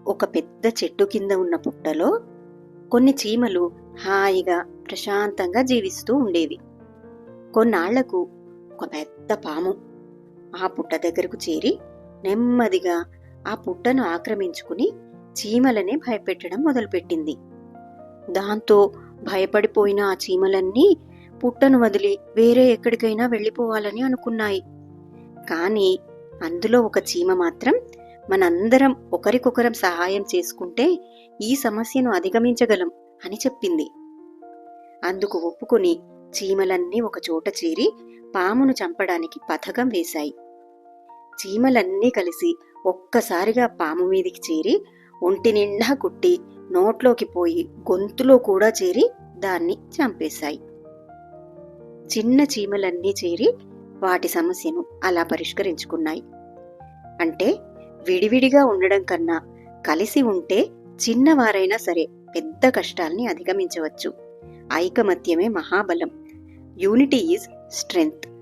ఒక పెద్ద చెట్టు కింద ఉన్న పుట్టలో కొన్ని చీమలు హాయిగా ప్రశాంతంగా జీవిస్తూ ఉండేవి. కొన్నాళ్లకు ఒక పెద్ద పాము ఆ పుట్ట దగ్గరకు చేరి నెమ్మదిగా ఆ పుట్టను ఆక్రమించుకుని చీమలనే భయపెట్టడం మొదలుపెట్టింది. దాంతో భయపడిపోయిన ఆ చీమలన్నీ పుట్టను వదిలి వేరే ఎక్కడికైనా వెళ్ళిపోవాలని అనుకున్నాయి. కానీ అందులో ఒక చీమ మాత్రం, మనందరం ఒకరికొకరం సహాయం చేసుకుంటే ఈ సమస్యను అధిగమించగలం అని చెప్పింది. అందుకు ఒప్పుకొని చీమలన్నీ ఒకచోట చేరి పామును చంపడానికి పథకం వేశాయి. చీమలన్నీ కలిసి ఒక్కసారిగా పాము మీదికి చేరి ఒంటి నిండా కుట్టి నోట్లోకి పోయి గొంతులో కూడా చేరి దాన్ని చంపేశాయి. చిన్న చీమలన్నీ చేరి వాటి సమస్యను అలా పరిష్కరించుకున్నాయి. అంటే విడివిడిగా ఉండడం కన్నా కలిసి ఉంటే చిన్నవారైనా సరే పెద్ద కష్టాల్ని అధిగమించవచ్చు. ఐకమత్యమే మహాబలం. Unity is strength.